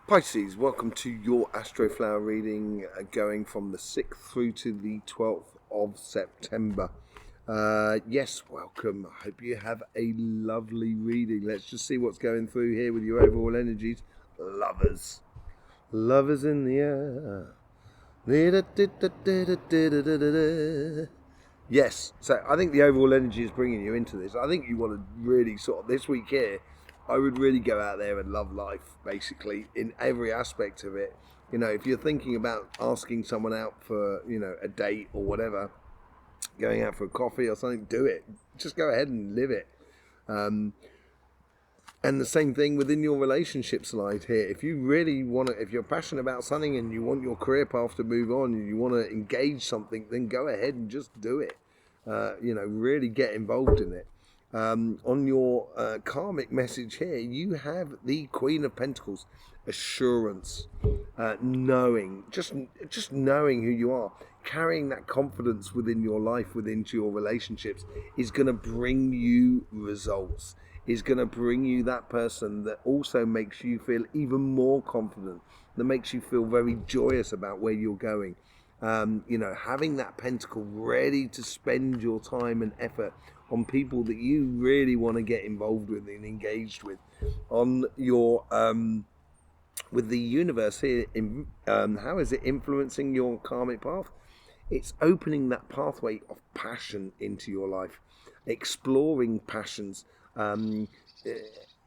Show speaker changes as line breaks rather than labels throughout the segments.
Pisces, welcome to your Astroflower reading going from the 6th through to the 12th of September. Yes, welcome. I hope you have a lovely reading. Let's just see what's going through here with your overall energies. Lovers. Lovers in the air. Yes, so I think the overall energy is bringing you into this. I think you want to really sort of, this week here, I would really go out there and love life, basically, in every aspect of it. You know, if you're thinking about asking someone out for, a date or whatever, going out for a coffee or something, do it. Just go ahead and live it. And the same thing within your relationship slide here. If you really want to, if you're passionate about something and you want your career path to move on and you want to engage something, then go ahead and just do it. Really get involved in it. On your karmic message here, you have the Queen of Pentacles, assurance, knowing, just knowing who you are, carrying that confidence within your life, within your relationships, is going to bring you results. Is going to bring you that person that also makes you feel even more confident, that makes you feel very joyous about where you're going. Having that pentacle ready to spend your time and effort on people that you really want to get involved with and engaged with. On your with the universe here, how is it influencing your karmic path? It's opening that pathway of passion into your life, exploring passions,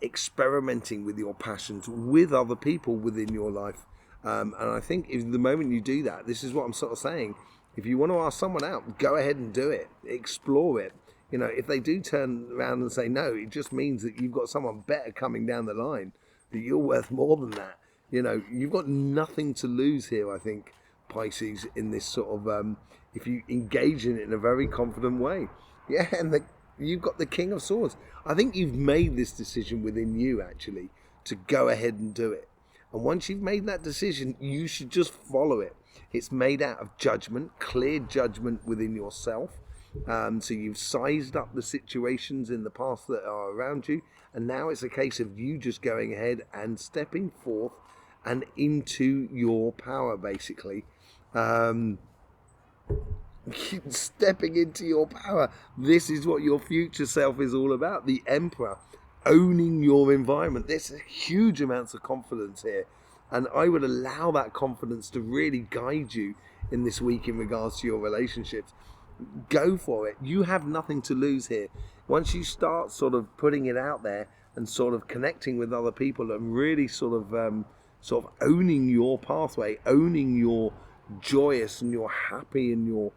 experimenting with your passions with other people within your life. And I think if the moment you do that, this is what I'm sort of saying, if you want to ask someone out, go ahead and do it, explore it. If they do turn around and say no, it just means that you've got someone better coming down the line, that you're worth more than that. You've got nothing to lose here, I think, Pisces, in this sort of, if you engage in it in a very confident way. Yeah, and you've got the King of Swords. I think you've made this decision within you, actually, to go ahead and do it. And once you've made that decision, you should just follow it. It's made out of judgment, clear judgment within yourself. So you've sized up the situations in the past that are around you. And now it's a case of you just going ahead and stepping forth and into your power, basically. Stepping into your power. This is what your future self is all about. The Emperor, owning your environment. There's huge amounts of confidence here, and I would allow that confidence to really guide you in this week in regards to your relationships. Go for it. You have nothing to lose here. Once you start sort of putting it out there and sort of connecting with other people and really sort of owning your pathway, owning your joyous and your happy and your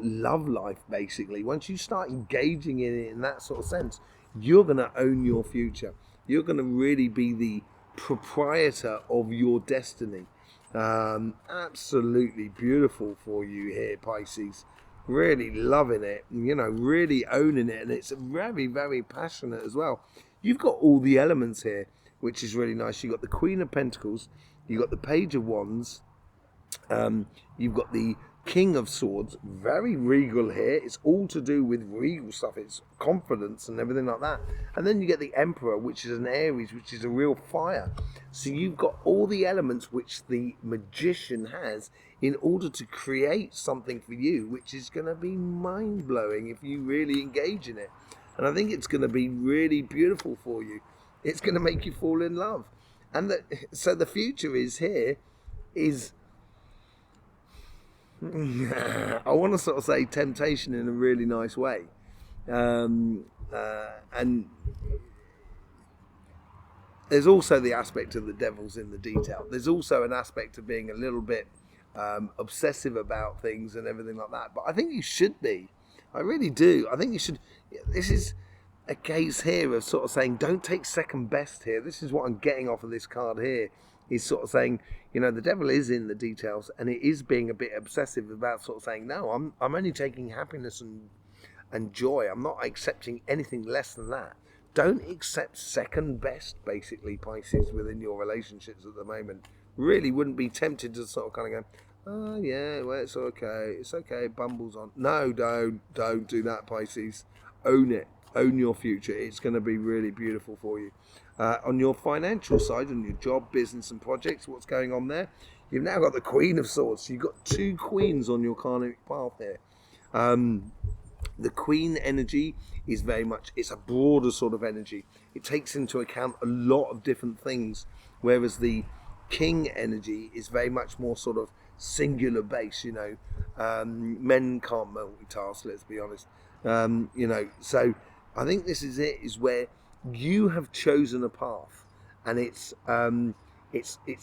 love life, basically, once you start engaging in it in that sort of sense, you're going to own your future. You're going to really be the proprietor of your destiny. Absolutely beautiful for you here, Pisces. Really loving it, really owning it. And it's very, very passionate as well. You've got all the elements here, which is really nice. You've got the Queen of Pentacles. You've got the Page of Wands. You've got the King of Swords, very regal here. It's all to do with regal stuff. It's confidence and everything like that. And then you get the Emperor, which is an Aries, which is a real fire. So you've got all the elements which the Magician has in order to create something for you, which is going to be mind-blowing if you really engage in it. And I think it's going to be really beautiful for you. It's going to make you fall in love. And so the future is here is... I want to sort of say temptation in a really nice way, and there's also the aspect of the devil's in the detail. There's also an aspect of being a little bit obsessive about things and everything like that, but I think you should be. I really do. I think you should. This is a case here of sort of saying don't take second best here. This is what I'm getting off of this card here. He's sort of saying, the devil is in the details, and it is being a bit obsessive about sort of saying, no, I'm only taking happiness and joy. I'm not accepting anything less than that. Don't accept second best, basically, Pisces, within your relationships at the moment. Really wouldn't be tempted to sort of kind of go, oh, yeah, well, it's okay, bumbles on. No, don't do that, Pisces. Own it. Own your future. It's going to be really beautiful for you. On your financial side, on your job, business and projects, what's going on there? You've now got the Queen of Swords. So you've got two queens on your karmic path here. The Queen energy is very much, it's a broader sort of energy. It takes into account a lot of different things, whereas the King energy is very much more sort of singular base, you know. Men can't multitask, let's be honest. You know, so I think this is it, is where you have chosen a path, and it's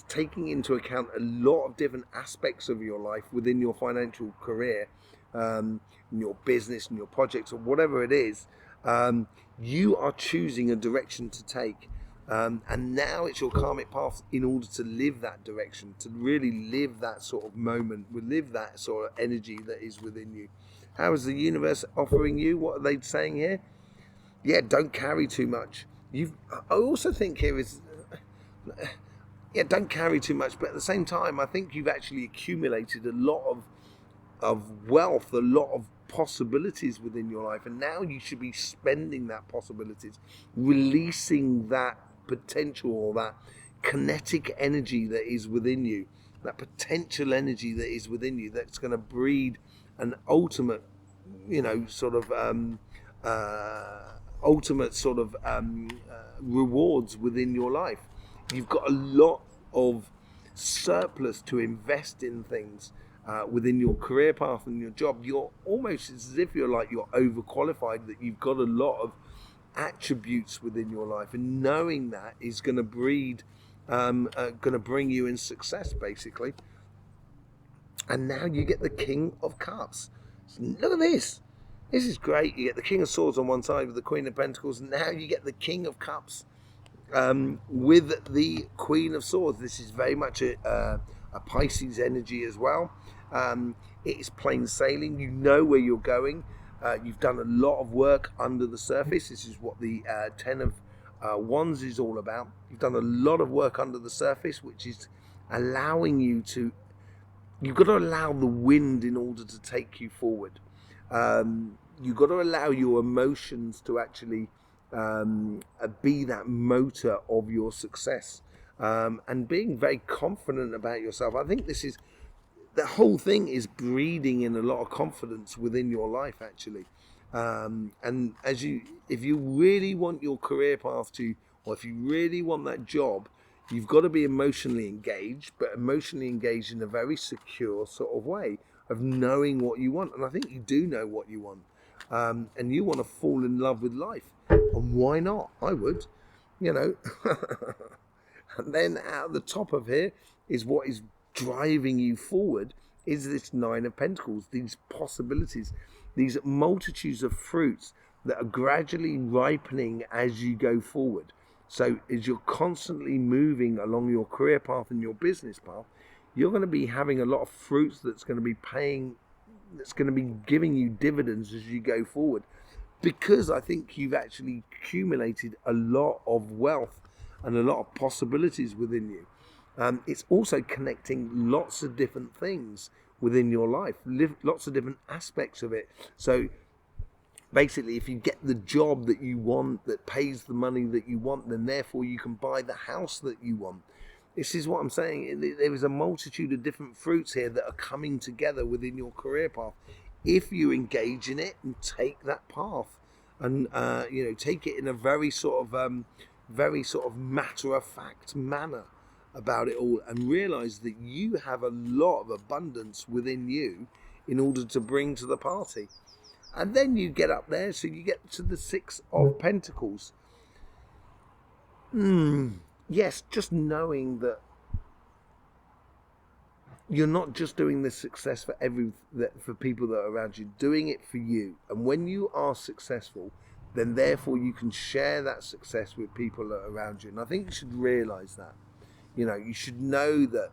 taking into account a lot of different aspects of your life within your financial career, in your business and your projects or whatever it is. You are choosing a direction to take, and now it's your karmic path in order to live that direction, to really live that sort of moment, live that sort of energy that is within you. How is the universe offering you? What are they saying here? Yeah, don't carry too much. I also think here is, yeah, don't carry too much, but at the same time, I think you've actually accumulated a lot of wealth, a lot of possibilities within your life, and now you should be spending that possibilities, releasing that potential or that kinetic energy that is within you, that potential energy that is within you, that's going to breed an ultimate, you know, sort of rewards within your life. You've got a lot of surplus to invest in things within your career path and your job. You're almost as if you're overqualified, that you've got a lot of attributes within your life, and knowing that is going to breed, going to bring you in success, basically. And now you get the King of Cups. Look at this. This is great. You get the King of Swords on one side with the Queen of Pentacles, and now you get the King of Cups with the Queen of Swords. This is very much a Pisces energy as well. It is plain sailing. You know where you're going. You've done a lot of work under the surface. This is what the Ten of Wands is all about. You've done a lot of work under the surface, which is allowing you to, you've got to allow the wind in order to take you forward. You've got to allow your emotions to actually be that motor of your success, and being very confident about yourself. I think this is, the whole thing is breeding in a lot of confidence within your life, actually. And if you really want your career path to, or if you really want that job, you've got to be emotionally engaged, but emotionally engaged in a very secure sort of way of knowing what you want. And I think you do know what you want. And you want to fall in love with life. And why not? I would, you know. And then at the top of here is what is driving you forward, is this Nine of Pentacles, these possibilities, these multitudes of fruits that are gradually ripening as you go forward. So as you're constantly moving along your career path and your business path, you're going to be having a lot of fruits that's going to be paying, that's going to be giving you dividends as you go forward, because I think you've actually accumulated a lot of wealth and a lot of possibilities within you. It's also connecting lots of different things within your life, lots of different aspects of it. So basically, if you get the job that you want, that pays the money that you want, then therefore you can buy the house that you want. This is what I'm saying. There is a multitude of different fruits here that are coming together within your career path, if you engage in it and take that path, and you know, take it in a very sort of matter-of-fact manner about it all, and realize that you have a lot of abundance within you in order to bring to the party. And then you get up there, so you get to the Six of Pentacles. Yes, just knowing that you're not just doing this success for people that are around you, doing it for you. And when you are successful, then therefore you can share that success with people that are around you. And I think you should realize that. You know, you should know that,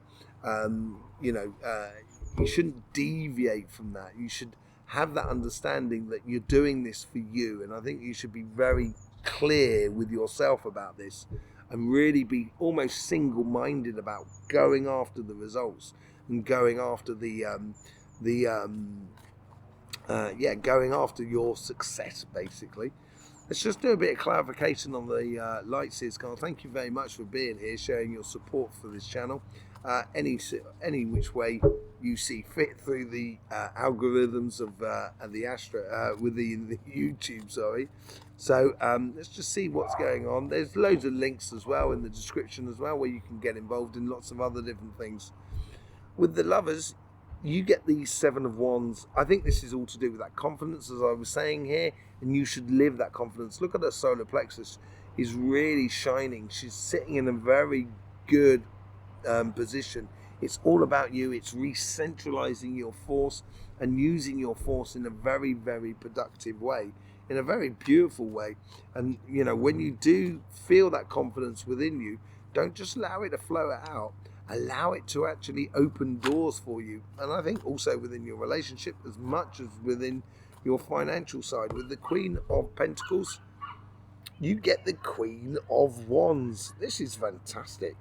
you shouldn't deviate from that. You should have that understanding that you're doing this for you. And I think you should be very clear with yourself about this, and really be almost single-minded about going after the results and going after going after your success, basically. let's just do a bit of clarification on the light seers card. Thank you very much for being here, sharing your support for this channel. Any which way you see fit through the algorithms of the the YouTube, sorry. So let's just see what's going on. There's loads of links as well in the description as well, where you can get involved in lots of other different things. With the lovers, you get these Seven of Wands. I think this is all to do with that confidence, as I was saying here, and you should live that confidence. Look at her solar plexus, is really shining. She's sitting in a very good position. It's all about you. It's re-centralizing your force and using your force in a very, very productive way, in a very beautiful way. And you know, when you do feel that confidence within you, don't just allow it to flow out. Allow it to actually open doors for you. And I think also within your relationship as much as within your financial side. With the Queen of Pentacles, you get the Queen of Wands. This is fantastic.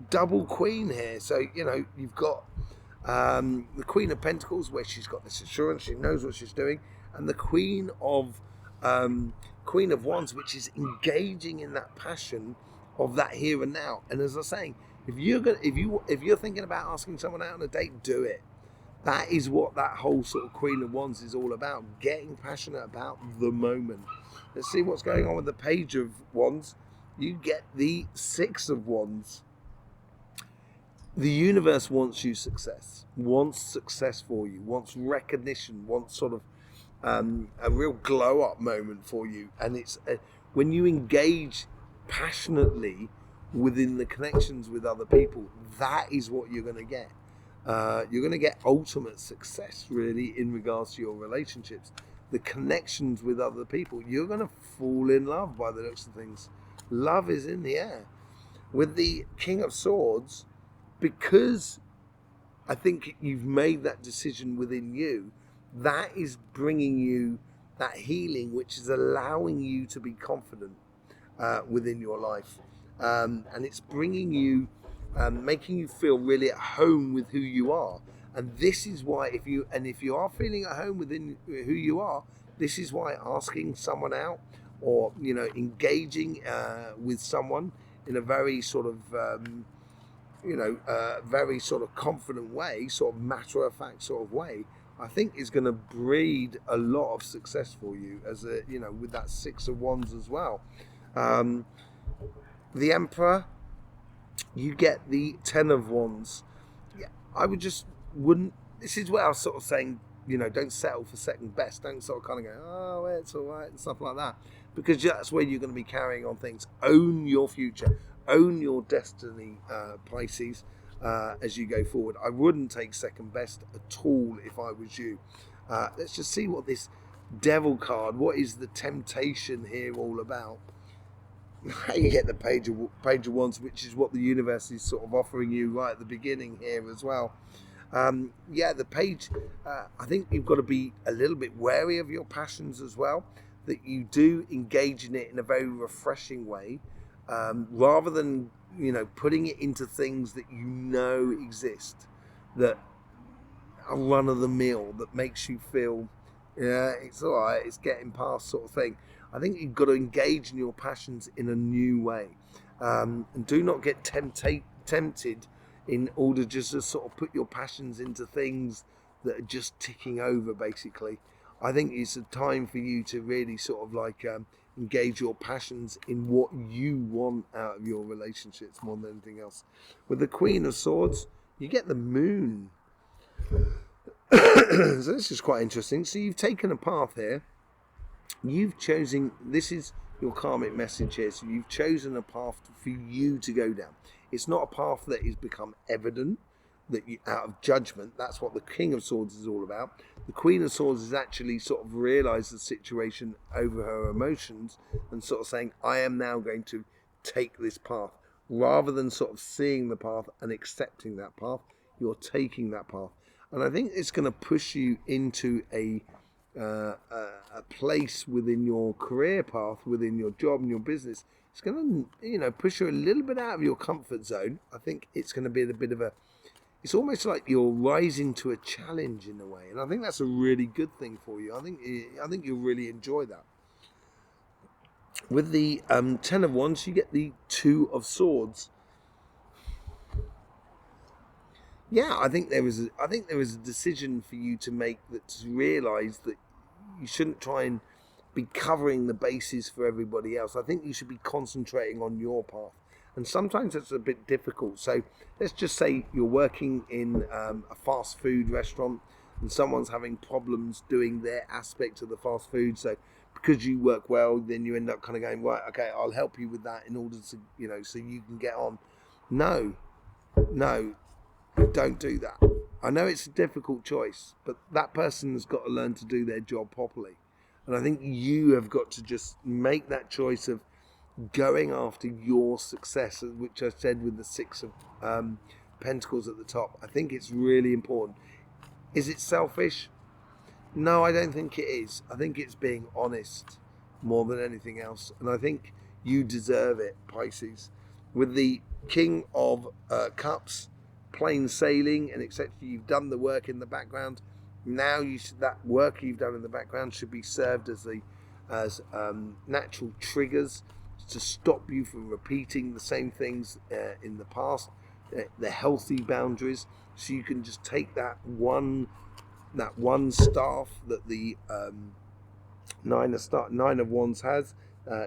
Double Queen here. So, you know, you've got the Queen of Pentacles, where she's got this assurance, she knows what she's doing, and the Queen of Wands, which is engaging in that passion of that here and now. And as I was saying, if you're thinking about asking someone out on a date, do it. That is what that whole sort of Queen of Wands is all about, getting passionate about the moment. Let's see what's going on with the Page of Wands. You get the Six of Wands. The universe wants you success, wants success for you, wants recognition, wants sort of a real glow up moment for you. And it's when you engage passionately within the connections with other people, that is what you're going to get. You're going to get ultimate success, really, in regards to your relationships, the connections with other people. You're going to fall in love by the looks of things. Love is in the air. With the King of Swords, because I think you've made that decision within you, that is bringing you that healing, which is allowing you to be confident within your life. And it's bringing you, making you feel really at home with who you are. And this is why, if you are feeling at home within who you are, this is why asking someone out, or, you know, engaging with someone in a very sort of, very sort of confident way, sort of matter of fact sort of way, I think is going to breed a lot of success for you, as a, you know, with that Six of Wands as well. The Emperor, you get the Ten of Wands. Yeah, wouldn't, this is where I was sort of saying, you know, don't settle for second best. Don't sort of kind of go, oh, well, it's all right, and stuff like that. Because that's where you're going to be carrying on things. Own your future. Own your destiny, Pisces, as you go forward. I wouldn't take second best at all if I was you. Let's just see what this Devil card, what is the temptation here all about? You get the Page of Wands, which is what the universe is sort of offering you right at the beginning here as well. Yeah, the Page, I think you've got to be a little bit wary of your passions as well, that you do engage in it in a very refreshing way, rather than, you know, putting it into things that you know exist, that are run of the mill, that makes you feel, yeah, it's all right, it's getting past sort of thing. I think you've got to engage in your passions in a new way, and do not get tempted in order just to sort of put your passions into things that are just ticking over, basically. I think it's a time for you to really sort of like engage your passions in what you want out of your relationships more than anything else. With the Queen of Swords, you get the Moon. So this is quite interesting. So you've taken a path here. You've chosen, this is your karmic message here, so you've chosen a path for you to go down. It's not a path that has become evident, that you, out of judgment. That's what the King of Swords is all about. The Queen of Swords has actually sort of realised the situation over her emotions and sort of saying, I am now going to take this path. Rather than sort of seeing the path and accepting that path, you're taking that path. And I think it's going to push you into a place within your career path, within your job and your business. It's going to, you know, push you a little bit out of your comfort zone. I think it's going to be a bit of a, it's almost like you're rising to a challenge in a way, and I think that's a really good thing for you. I think you'll really enjoy that. With the Ten of Wands, you get the Two of Swords. Yeah, I think there was a decision for you to make, that to realise that you shouldn't try and be covering the bases for everybody else. I think you should be concentrating on your path, and sometimes it's a bit difficult. So let's just say you're working in a fast food restaurant, and someone's having problems doing their aspect of the fast food. So because you work well, then you end up kind of going, right, okay, I'll help you with that in order to, so you can get on. No, don't do that. I know it's a difficult choice, but that person has got to learn to do their job properly. And I think you have got to just make that choice of going after your success, which I said with the Six of Pentacles at the top. I think it's really important. Is it selfish? No, I don't think it is. I think it's being honest more than anything else. And I think you deserve it, Pisces. With the King of Cups, plain sailing and etc. You've done the work in the background. Now that work you've done in the background should be served as natural triggers to stop you from repeating the same things in the past. The healthy boundaries, so you can just take that one staff that the Nine of Wands has.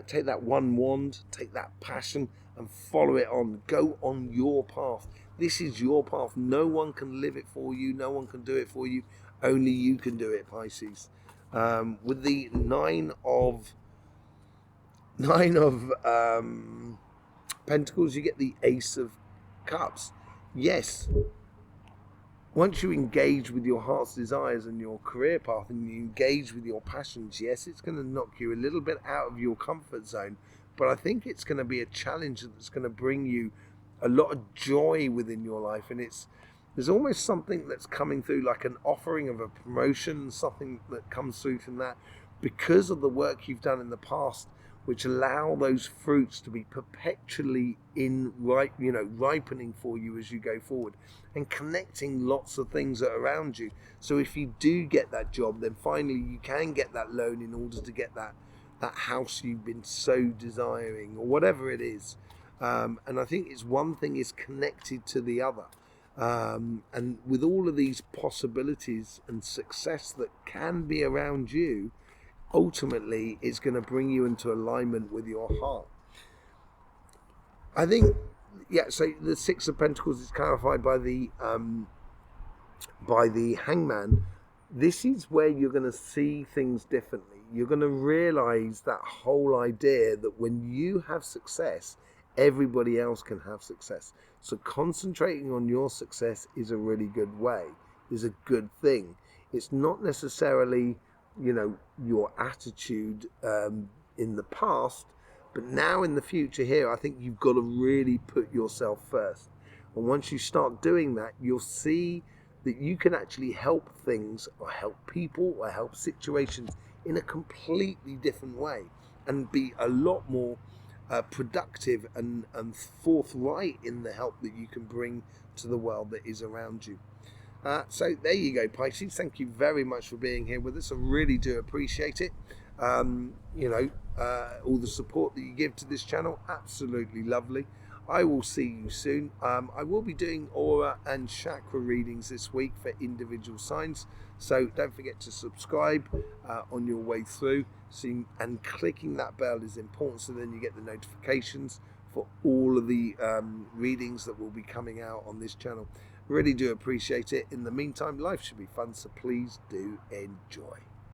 Take that one wand, take that passion, and follow it on. Go on your path. This is your path. No one can live it for you. No one can do it for you. Only you can do it, Pisces. With the Nine of Pentacles, you get the Ace of Cups. Yes. Once you engage with your heart's desires and your career path, and you engage with your passions, yes, it's going to knock you a little bit out of your comfort zone, but I think it's going to be a challenge that's going to bring you a lot of joy within your life. And there's almost something that's coming through, like an offering of a promotion, something that comes through from that, because of the work you've done in the past, which allow those fruits to be perpetually ripening for you as you go forward, and connecting lots of things that are around you. So if you do get that job, then finally you can get that loan in order to get that house you've been so desiring, or whatever it is. And I think it's one thing is connected to the other. And with all of these possibilities and success that can be around you, ultimately it's going to bring you into alignment with your heart. I think, so the Six of Pentacles is clarified by the Hangman. This is where you're going to see things differently. You're going to realize that whole idea that when you have success, everybody else can have success. So concentrating on your success is a really good way, is a good thing. It's not necessarily your attitude in the past, but now in the future here, I think you've got to really put yourself first. And once you start doing that, you'll see that you can actually help things, or help people, or help situations in a completely different way, and be a lot more productive and forthright in the help that you can bring to the world that is around you. So there you go, Pisces. Thank you very much for being here with us. I really do appreciate it. All the support that you give to this channel, absolutely lovely. I will see you soon. I will be doing aura and chakra readings this week for individual signs, so don't forget to subscribe on your way through. And clicking that bell is important, so then you get the notifications for all of the readings that will be coming out on this channel. Really do appreciate it. In the meantime, life should be fun, so please do enjoy.